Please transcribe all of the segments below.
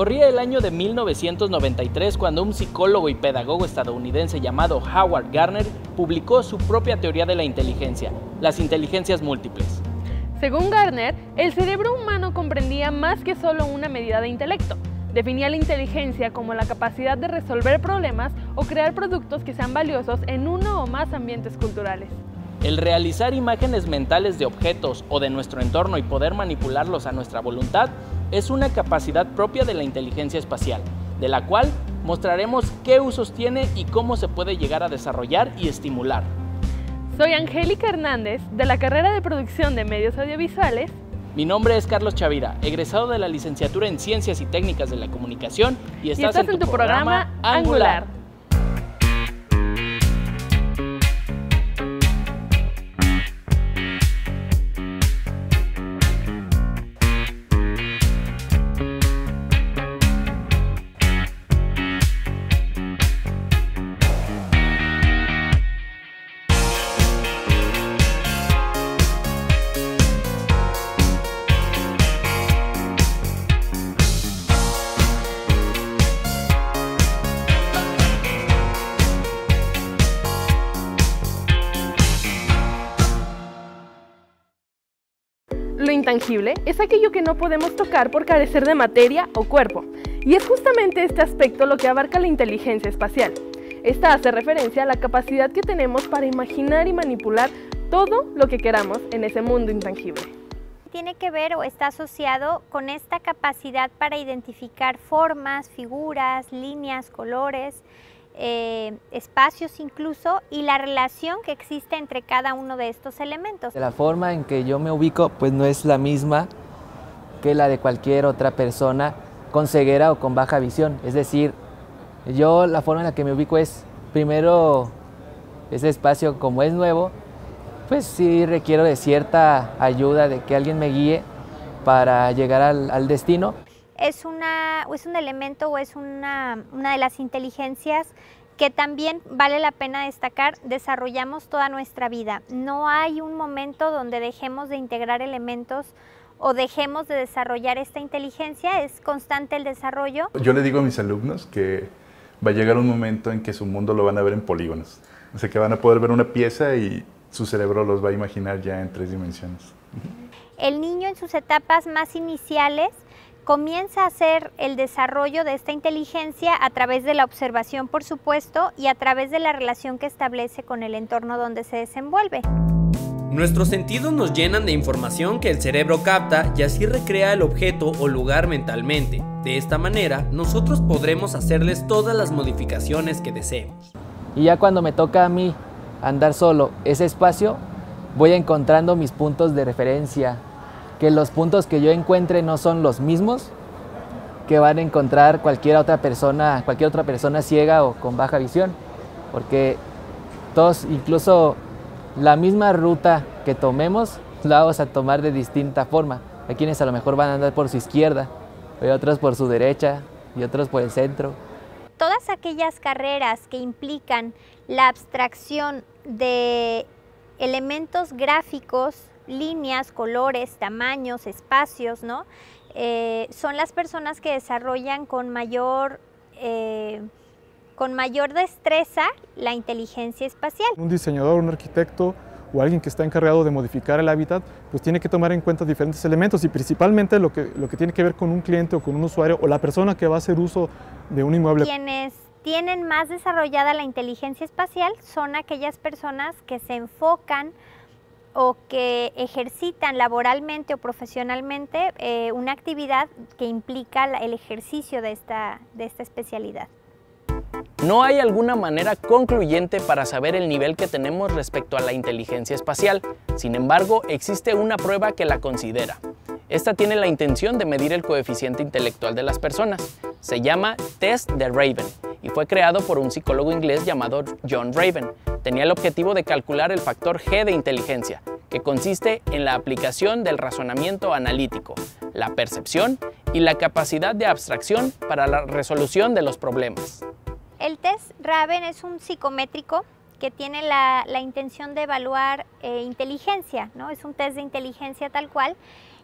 Corría el año de 1993 cuando un psicólogo y pedagogo estadounidense llamado Howard Gardner publicó su propia teoría de la inteligencia, las inteligencias múltiples. Según Gardner, el cerebro humano comprendía más que solo una medida de intelecto. Definía la inteligencia como la capacidad de resolver problemas o crear productos que sean valiosos en uno o más ambientes culturales. El realizar imágenes mentales de objetos o de nuestro entorno y poder manipularlos a nuestra voluntad es una capacidad propia de la inteligencia espacial, de la cual mostraremos qué usos tiene y cómo se puede llegar a desarrollar y estimular. Soy Angélica Hernández, de la carrera de Producción de Medios Audiovisuales. Mi nombre es Carlos Chavira, egresado de la licenciatura en Ciencias y Técnicas de la Comunicación y estás en tu programa Angular. Lo intangible es aquello que no podemos tocar por carecer de materia o cuerpo, y es justamente este aspecto lo que abarca la inteligencia espacial. Esta hace referencia a la capacidad que tenemos para imaginar y manipular todo lo que queramos en ese mundo intangible. Tiene que ver o está asociado con esta capacidad para identificar formas, figuras, líneas, colores, espacios incluso, y la relación que existe entre cada uno de estos elementos. La forma en que yo me ubico pues no es la misma que la de cualquier otra persona con ceguera o con baja visión. Es decir, yo la forma en la que me ubico es, primero, ese espacio como es nuevo, pues sí requiero de cierta ayuda, de que alguien me guíe para llegar al destino. Es un elemento o es una de las inteligencias que también vale la pena destacar, desarrollamos toda nuestra vida. No hay un momento donde dejemos de integrar elementos o dejemos de desarrollar esta inteligencia, es constante el desarrollo. Yo le digo a mis alumnos que va a llegar un momento en que su mundo lo van a ver en polígonos. O sea, que van a poder ver una pieza y su cerebro los va a imaginar ya en 3 dimensiones. El niño en sus etapas más iniciales comienza a hacer el desarrollo de esta inteligencia a través de la observación, por supuesto, y a través de la relación que establece con el entorno donde se desenvuelve. Nuestros sentidos nos llenan de información que el cerebro capta y así recrea el objeto o lugar mentalmente. De esta manera, nosotros podremos hacerles todas las modificaciones que deseemos. Y ya cuando me toca a mí andar solo ese espacio, voy encontrando mis puntos de referencia, que los puntos que yo encuentre no son los mismos que van a encontrar cualquier otra persona ciega o con baja visión, porque todos, incluso la misma ruta que tomemos, la vamos a tomar de distinta forma. Hay quienes a lo mejor van a andar por su izquierda, hay otros por su derecha y otros por el centro. Todas aquellas carreras que implican la abstracción de elementos gráficos, líneas, colores, tamaños, espacios, ¿no? Son las personas que desarrollan con mayor destreza la inteligencia espacial. Un diseñador, un arquitecto o alguien que está encargado de modificar el hábitat, pues tiene que tomar en cuenta diferentes elementos y principalmente lo que tiene que ver con un cliente o con un usuario o la persona que va a hacer uso de un inmueble. Quienes tienen más desarrollada la inteligencia espacial son aquellas personas que se enfocan o que ejercitan laboralmente o profesionalmente una actividad que implica el ejercicio de esta especialidad. No hay alguna manera concluyente para saber el nivel que tenemos respecto a la inteligencia espacial. Sin embargo, existe una prueba que la considera. Esta tiene la intención de medir el coeficiente intelectual de las personas. Se llama Test de Raven y fue creado por un psicólogo inglés llamado John Raven. Tenía el objetivo de calcular el factor G de inteligencia, que consiste en la aplicación del razonamiento analítico, la percepción y la capacidad de abstracción para la resolución de los problemas. El test Raven es un psicométrico que tiene la intención de evaluar inteligencia, ¿no? Es un test de inteligencia tal cual,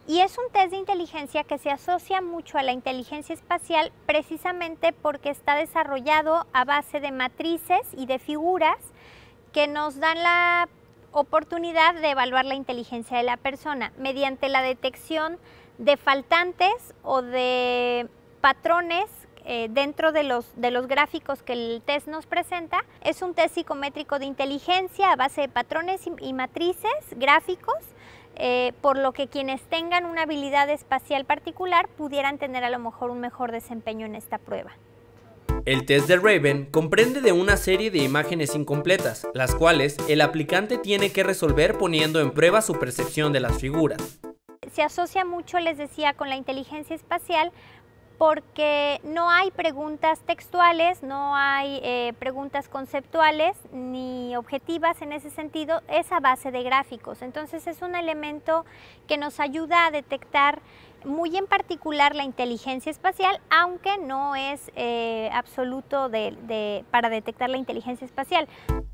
Y es un test de inteligencia que se asocia mucho a la inteligencia espacial precisamente porque está desarrollado a base de matrices y de figuras que nos dan la oportunidad de evaluar la inteligencia de la persona mediante la detección de faltantes o de patrones dentro de los gráficos que el test nos presenta. Es un test psicométrico de inteligencia a base de patrones y matrices gráficos, por lo que quienes tengan una habilidad espacial particular pudieran tener a lo mejor un mejor desempeño en esta prueba. El test de Raven comprende de una serie de imágenes incompletas, las cuales el aplicante tiene que resolver poniendo en prueba su percepción de las figuras. Se asocia mucho, les decía, con la inteligencia espacial porque no hay preguntas textuales, no hay preguntas conceptuales ni objetivas en ese sentido, es a base de gráficos. Entonces es un elemento que nos ayuda a detectar muy en particular la inteligencia espacial, aunque no es absoluto para detectar la inteligencia espacial.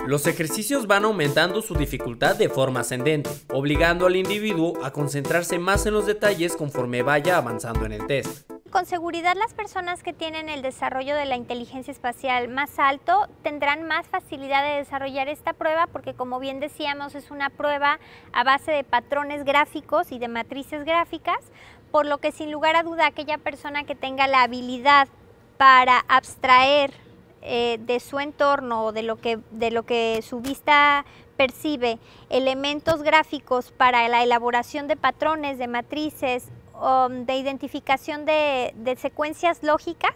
Los ejercicios van aumentando su dificultad de forma ascendente, obligando al individuo a concentrarse más en los detalles conforme vaya avanzando en el test. Con seguridad las personas que tienen el desarrollo de la inteligencia espacial más alto tendrán más facilidad de desarrollar esta prueba porque, como bien decíamos, es una prueba a base de patrones gráficos y de matrices gráficas, por lo que sin lugar a duda aquella persona que tenga la habilidad para abstraer de su entorno o de lo que su vista percibe elementos gráficos para la elaboración de patrones, de matrices, de identificación de secuencias lógicas,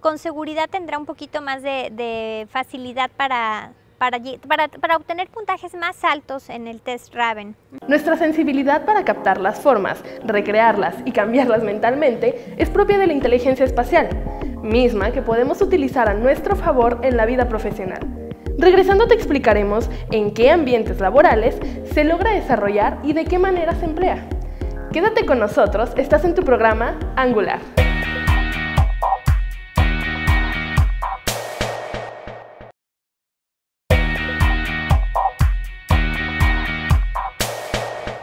con seguridad tendrá un poquito más de facilidad para obtener puntajes más altos en el test Raven. Nuestra sensibilidad para captar las formas, recrearlas y cambiarlas mentalmente es propia de la inteligencia espacial, misma que podemos utilizar a nuestro favor en la vida profesional. Regresando te explicaremos en qué ambientes laborales se logra desarrollar y de qué manera se emplea. Quédate con nosotros, estás en tu programa Angular.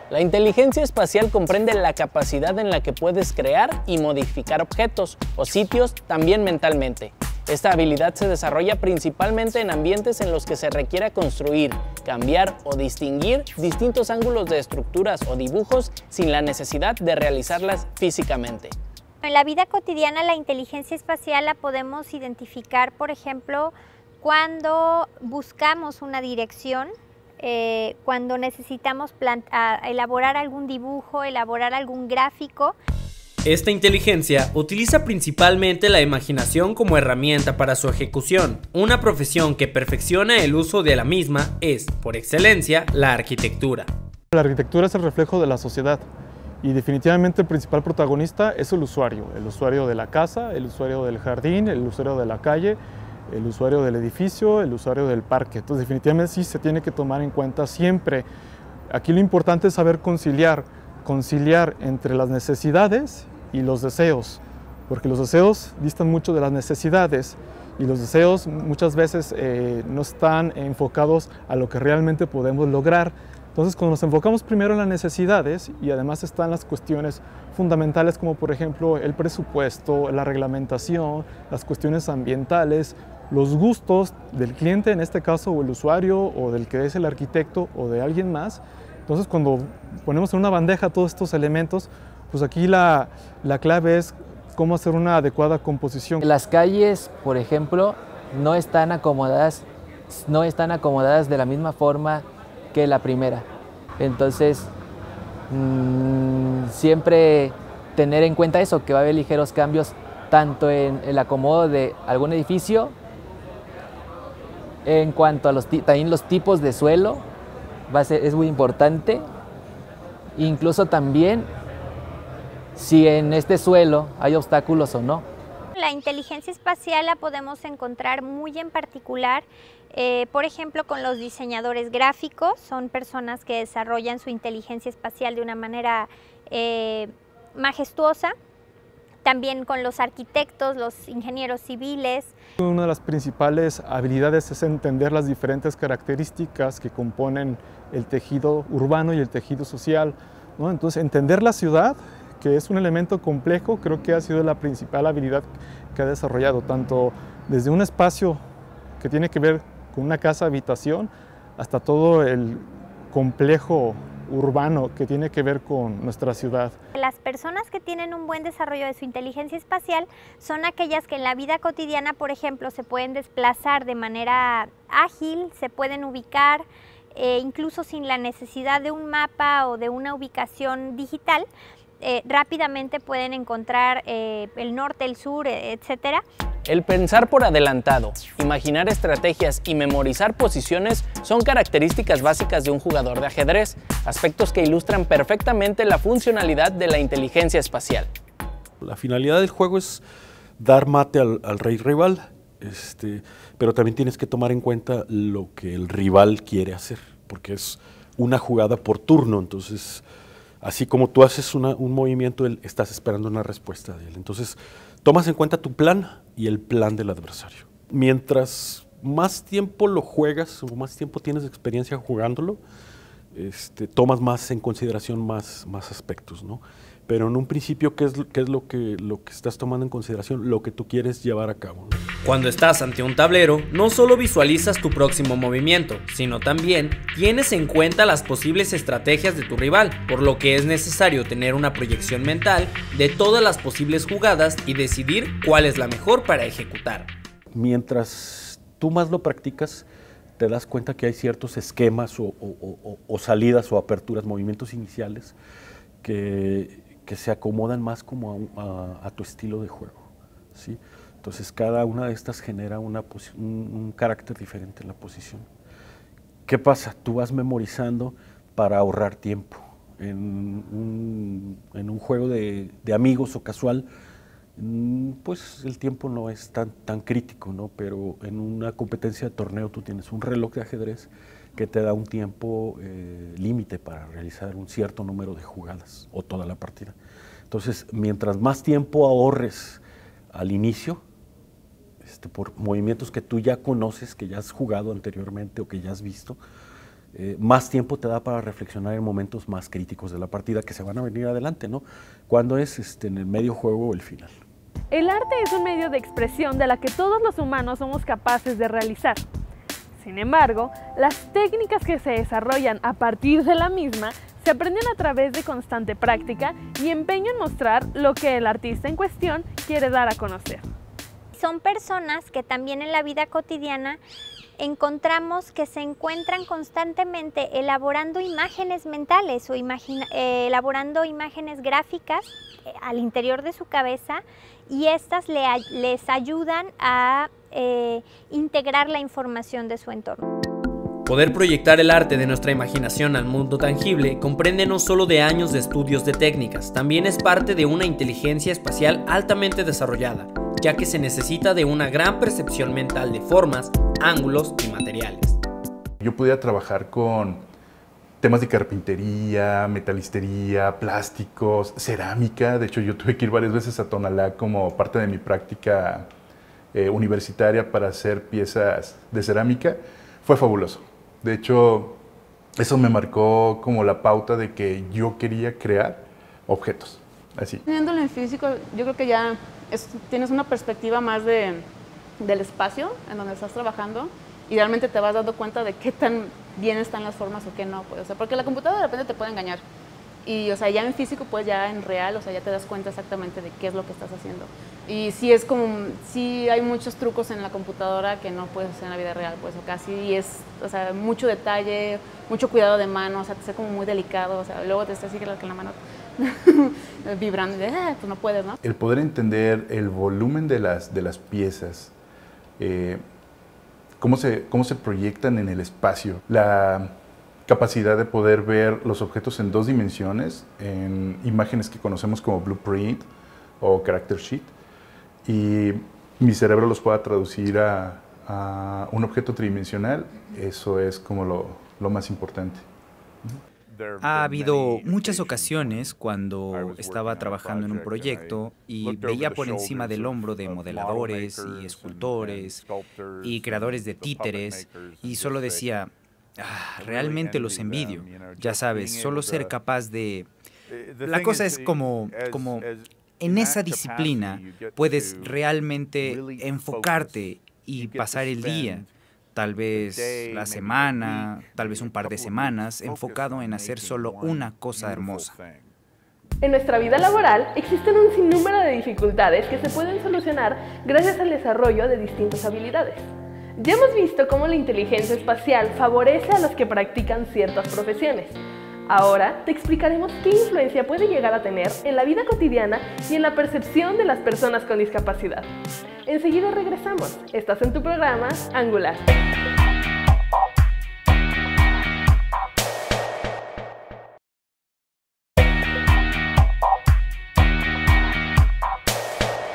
La inteligencia espacial comprende la capacidad en la que puedes crear y modificar objetos o sitios también mentalmente. Esta habilidad se desarrolla principalmente en ambientes en los que se requiera construir, cambiar o distinguir distintos ángulos de estructuras o dibujos sin la necesidad de realizarlas físicamente. En la vida cotidiana la inteligencia espacial la podemos identificar, por ejemplo, cuando buscamos una dirección, cuando necesitamos elaborar algún dibujo, elaborar algún gráfico. Esta inteligencia utiliza principalmente la imaginación como herramienta para su ejecución. Una profesión que perfecciona el uso de la misma es, por excelencia, la arquitectura. La arquitectura es el reflejo de la sociedad y definitivamente el principal protagonista es el usuario de la casa, el usuario del jardín, el usuario de la calle, el usuario del edificio, el usuario del parque. Entonces definitivamente sí se tiene que tomar en cuenta siempre. Aquí lo importante es saber conciliar entre las necesidades y los deseos, porque los deseos distan mucho de las necesidades y los deseos muchas veces no están enfocados a lo que realmente podemos lograr. Entonces, cuando nos enfocamos primero en las necesidades y además están las cuestiones fundamentales como por ejemplo el presupuesto, la reglamentación, las cuestiones ambientales, los gustos del cliente en este caso o el usuario o del que es el arquitecto o de alguien más. Entonces, cuando ponemos en una bandeja todos estos elementos, pues aquí la clave es cómo hacer una adecuada composición. Las calles, por ejemplo, no están acomodadas de la misma forma que la primera. Entonces, siempre tener en cuenta eso, que va a haber ligeros cambios tanto en el acomodo de algún edificio, en cuanto a también los tipos de suelo, es muy importante. Incluso también si en este suelo hay obstáculos o no. La inteligencia espacial la podemos encontrar muy en particular, por ejemplo, con los diseñadores gráficos. Son personas que desarrollan su inteligencia espacial de una manera majestuosa. También con los arquitectos, los ingenieros civiles. Una de las principales habilidades es entender las diferentes características que componen el tejido urbano y el tejido social. ¿no? Entonces, entender la ciudad, que es un elemento complejo, creo que ha sido la principal habilidad que ha desarrollado, tanto desde un espacio que tiene que ver con una casa habitación, hasta todo el complejo urbano que tiene que ver con nuestra ciudad. Las personas que tienen un buen desarrollo de su inteligencia espacial son aquellas que en la vida cotidiana, por ejemplo, se pueden desplazar de manera ágil, se pueden ubicar, incluso sin la necesidad de un mapa o de una ubicación digital, rápidamente pueden encontrar el norte, el sur, etcétera. El pensar por adelantado, imaginar estrategias y memorizar posiciones son características básicas de un jugador de ajedrez, aspectos que ilustran perfectamente la funcionalidad de la inteligencia espacial. La finalidad del juego es dar mate al rey rival, pero también tienes que tomar en cuenta lo que el rival quiere hacer, porque es una jugada por turno, entonces así como tú haces un movimiento, estás esperando una respuesta de él. Entonces tomas en cuenta tu plan y el plan del adversario. Mientras más tiempo lo juegas o más tiempo tienes de experiencia jugándolo, tomas más en consideración más aspectos, ¿no? Pero en un principio, ¿qué es lo que estás tomando en consideración? Lo que tú quieres llevar a cabo, ¿no? Cuando estás ante un tablero, no solo visualizas tu próximo movimiento, sino también tienes en cuenta las posibles estrategias de tu rival, por lo que es necesario tener una proyección mental de todas las posibles jugadas y decidir cuál es la mejor para ejecutar. Mientras tú más lo practicas, te das cuenta que hay ciertos esquemas o salidas o aperturas, movimientos iniciales que se acomodan más como a tu estilo de juego, ¿sí? Entonces cada una de estas genera un carácter diferente en la posición. ¿Qué pasa? Tú vas memorizando para ahorrar tiempo. En un juego de amigos o casual, pues el tiempo no es tan crítico, ¿no? Pero en una competencia de torneo tú tienes un reloj de ajedrez que te da un tiempo límite para realizar un cierto número de jugadas o toda la partida. Entonces, mientras más tiempo ahorres al inicio, por movimientos que tú ya conoces, que ya has jugado anteriormente o que ya has visto, más tiempo te da para reflexionar en momentos más críticos de la partida que se van a venir adelante, ¿no? Cuando es en el medio juego o el final. El arte es un medio de expresión de la que todos los humanos somos capaces de realizar. Sin embargo, las técnicas que se desarrollan a partir de la misma se aprenden a través de constante práctica y empeño en mostrar lo que el artista en cuestión quiere dar a conocer. Son personas que también en la vida cotidiana encontramos que se encuentran constantemente elaborando imágenes mentales o elaborando imágenes gráficas al interior de su cabeza, y estas les ayudan a integrar la información de su entorno. Poder proyectar el arte de nuestra imaginación al mundo tangible comprende no solo de años de estudios de técnicas, también es parte de una inteligencia espacial altamente desarrollada, ya que se necesita de una gran percepción mental de formas, ángulos y materiales. Yo podía trabajar con temas de carpintería, metalistería, plásticos, cerámica. De hecho, yo tuve que ir varias veces a Tonalá como parte de mi práctica universitaria para hacer piezas de cerámica. Fue fabuloso. De hecho, eso me marcó como la pauta de que yo quería crear objetos, así. Teniéndolo en físico, yo creo que ya tienes una perspectiva más del espacio en donde estás trabajando, y realmente te vas dando cuenta de qué tan bien están las formas o qué no, pues, o sea, porque la computadora de repente te puede engañar. Y, o sea, ya en físico, pues ya en real, o sea, ya te das cuenta exactamente de qué es lo que estás haciendo. Y sí es como, sí hay muchos trucos en la computadora que no puedes hacer en la vida real, pues, o casi, y es, o sea, mucho detalle, mucho cuidado de mano, o sea, te hace como muy delicado, o sea, luego te está así que la mano vibrando, y pues no puedes, ¿no? El poder entender el volumen de las piezas, cómo se proyectan en el espacio, la capacidad de poder ver los objetos en 2 dimensiones, en imágenes que conocemos como blueprint o character sheet, y mi cerebro los pueda traducir a un objeto tridimensional, eso es como lo más importante. Ha habido muchas ocasiones cuando estaba trabajando en un proyecto y veía por encima del hombro de modeladores y escultores y creadores de títeres y solo decía, realmente los envidio. Ya sabes, solo ser capaz de... La cosa es como en esa disciplina puedes realmente enfocarte y pasar el día, tal vez la semana, tal vez un par de semanas, enfocado en hacer solo una cosa hermosa. En nuestra vida laboral existen un sinnúmero de dificultades que se pueden solucionar gracias al desarrollo de distintas habilidades. Ya hemos visto cómo la inteligencia espacial favorece a los que practican ciertas profesiones. Ahora te explicaremos qué influencia puede llegar a tener en la vida cotidiana y en la percepción de las personas con discapacidad. Enseguida regresamos. Estás en tu programa Angular.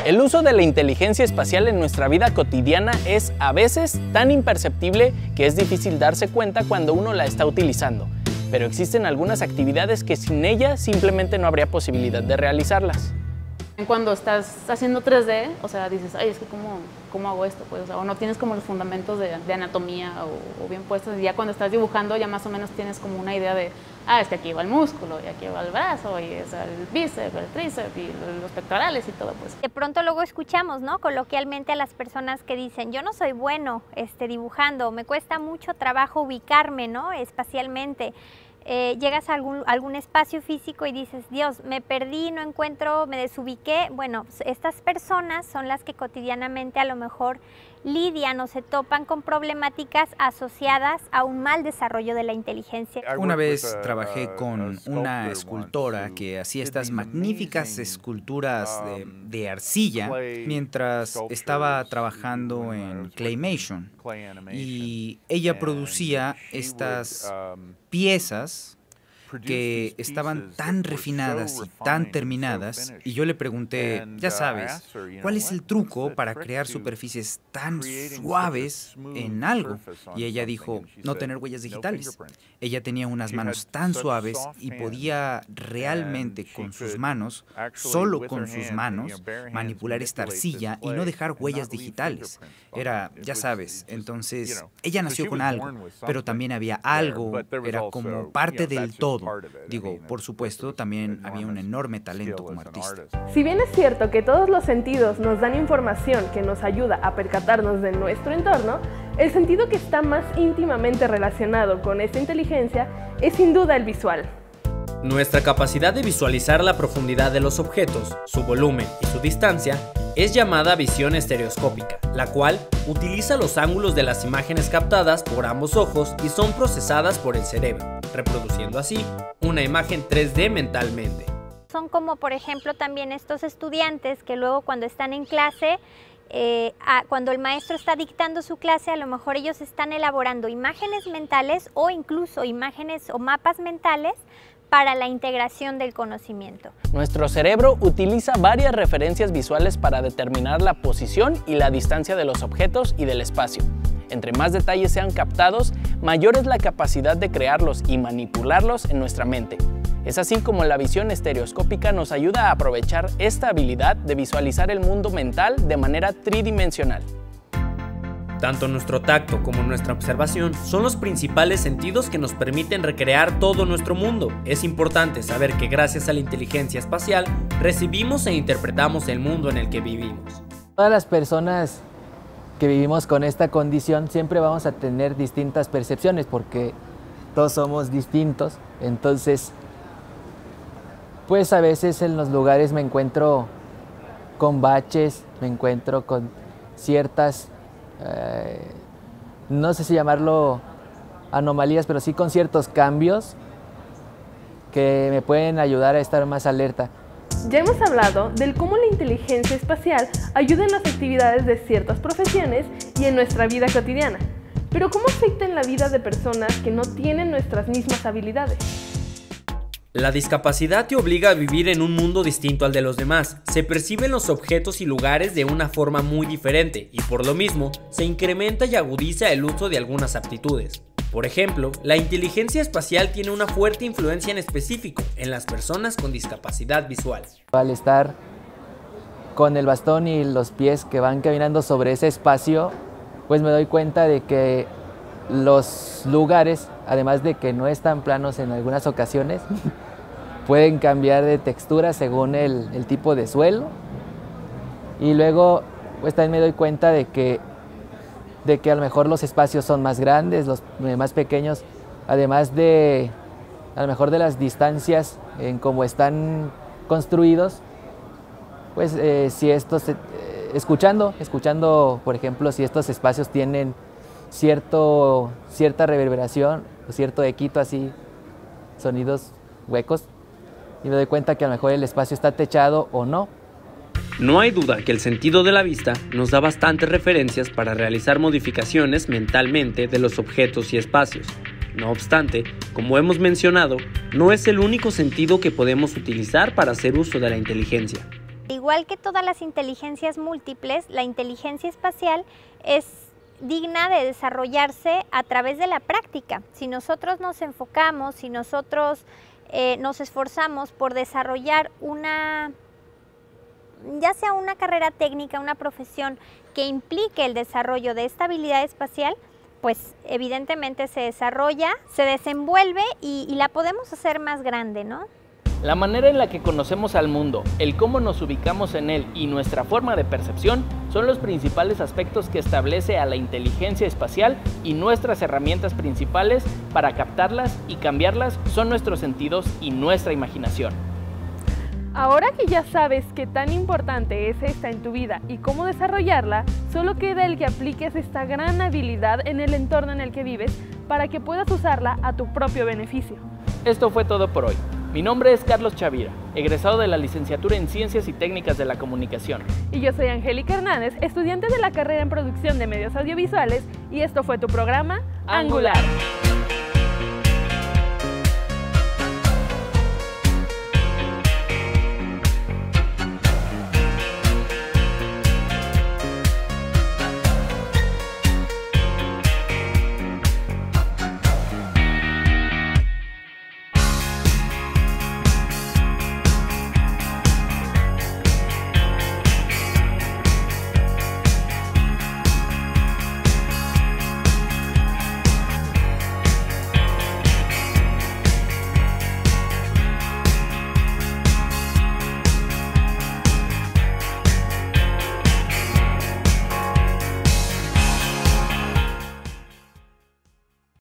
El uso de la inteligencia espacial en nuestra vida cotidiana es a veces tan imperceptible que es difícil darse cuenta cuando uno la está utilizando. Pero existen algunas actividades que sin ella simplemente no habría posibilidad de realizarlas. Cuando estás haciendo 3D, o sea, dices, ay, es que ¿cómo hago esto? Pues, o no tienes como los fundamentos de anatomía o bien puestos. Y ya cuando estás dibujando ya más o menos tienes como una idea de, es que aquí va el músculo, y aquí va el brazo, y es el bíceps, el tríceps, y los pectorales y todo, pues. De pronto luego escuchamos, ¿no?, coloquialmente a las personas que dicen, yo no soy bueno dibujando, me cuesta mucho trabajo ubicarme, ¿no?, espacialmente. Llegas a algún espacio físico y dices, Dios, me perdí, no encuentro, me desubiqué. Bueno, estas personas son las que cotidianamente a lo mejor lidian o se topan con problemáticas asociadas a un mal desarrollo de la inteligencia. Una vez trabajé con una escultora que hacía estas magníficas esculturas de arcilla mientras estaba trabajando en Claymation. Y ella producía estas piezas que estaban tan refinadas y tan terminadas, y yo le pregunté, ya sabes, ¿cuál es el truco para crear superficies tan suaves en algo? Y ella dijo, no tener huellas digitales. Ella tenía unas manos tan suaves y podía realmente con sus manos, solo con sus manos, manipular esta arcilla y no dejar huellas digitales. Era, ya sabes, entonces ella nació con algo, pero también había algo, era como parte del todo. Digo, por supuesto, también había un enorme talento como artista. Si bien es cierto que todos los sentidos nos dan información que nos ayuda a percatarnos de nuestro entorno, el sentido que está más íntimamente relacionado con esta inteligencia es sin duda el visual. Nuestra capacidad de visualizar la profundidad de los objetos, su volumen y su distancia es llamada visión estereoscópica, la cual utiliza los ángulos de las imágenes captadas por ambos ojos y son procesadas por el cerebro, reproduciendo así una imagen 3D mentalmente. Son como, por ejemplo, también estos estudiantes que luego cuando están en clase, cuando el maestro está dictando su clase, a lo mejor ellos están elaborando imágenes mentales o incluso imágenes o mapas mentales para la integración del conocimiento. Nuestro cerebro utiliza varias referencias visuales para determinar la posición y la distancia de los objetos y del espacio. Entre más detalles sean captados, mayor es la capacidad de crearlos y manipularlos en nuestra mente. Es así como la visión estereoscópica nos ayuda a aprovechar esta habilidad de visualizar el mundo mental de manera tridimensional. Tanto nuestro tacto como nuestra observación son los principales sentidos que nos permiten recrear todo nuestro mundo. Es importante saber que gracias a la inteligencia espacial recibimos e interpretamos el mundo en el que vivimos. Todas las personas que vivimos con esta condición siempre vamos a tener distintas percepciones porque todos somos distintos. Entonces, pues a veces en los lugares me encuentro con baches, me encuentro con ciertas no sé si llamarlo anomalías, pero sí con ciertos cambios que me pueden ayudar a estar más alerta. Ya hemos hablado del cómo la inteligencia espacial ayuda en las actividades de ciertas profesiones y en nuestra vida cotidiana. Pero ¿cómo afecta en la vida de personas que no tienen nuestras mismas habilidades? La discapacidad te obliga a vivir en un mundo distinto al de los demás. Se perciben los objetos y lugares de una forma muy diferente y por lo mismo se incrementa y agudiza el uso de algunas aptitudes. Por ejemplo, la inteligencia espacial tiene una fuerte influencia en específico en las personas con discapacidad visual. Al estar con el bastón y los pies que van caminando sobre ese espacio, pues me doy cuenta de que los lugares, además de que no están planos en algunas ocasiones, pueden cambiar de textura según el tipo de suelo. Y luego pues también me doy cuenta de que a lo mejor los espacios son más grandes, los más pequeños, además de a lo mejor de las distancias en cómo están construidos, pues si estos, escuchando, por ejemplo, si estos espacios tienen cierta reverberación o cierto equito así, sonidos huecos, y me doy cuenta que a lo mejor el espacio está techado o no. No hay duda que el sentido de la vista nos da bastantes referencias para realizar modificaciones mentalmente de los objetos y espacios. No obstante, como hemos mencionado, no es el único sentido que podemos utilizar para hacer uso de la inteligencia. Igual que todas las inteligencias múltiples, la inteligencia espacial es digna de desarrollarse a través de la práctica. Si nosotros nos enfocamos, si nosotros nos esforzamos por desarrollar ya sea una carrera técnica, una profesión que implique el desarrollo de esta habilidad espacial, pues evidentemente se desarrolla, se desenvuelve y la podemos hacer más grande, ¿no? La manera en la que conocemos al mundo, el cómo nos ubicamos en él y nuestra forma de percepción son los principales aspectos que establece a la inteligencia espacial, y nuestras herramientas principales para captarlas y cambiarlas son nuestros sentidos y nuestra imaginación. Ahora que ya sabes qué tan importante es esta en tu vida y cómo desarrollarla, solo queda el que apliques esta gran habilidad en el entorno en el que vives para que puedas usarla a tu propio beneficio. Esto fue todo por hoy. Mi nombre es Carlos Chavira, egresado de la licenciatura en Ciencias y Técnicas de la Comunicación. Y yo soy Angélica Hernández, estudiante de la carrera en Producción de Medios Audiovisuales, y esto fue tu programa Angular.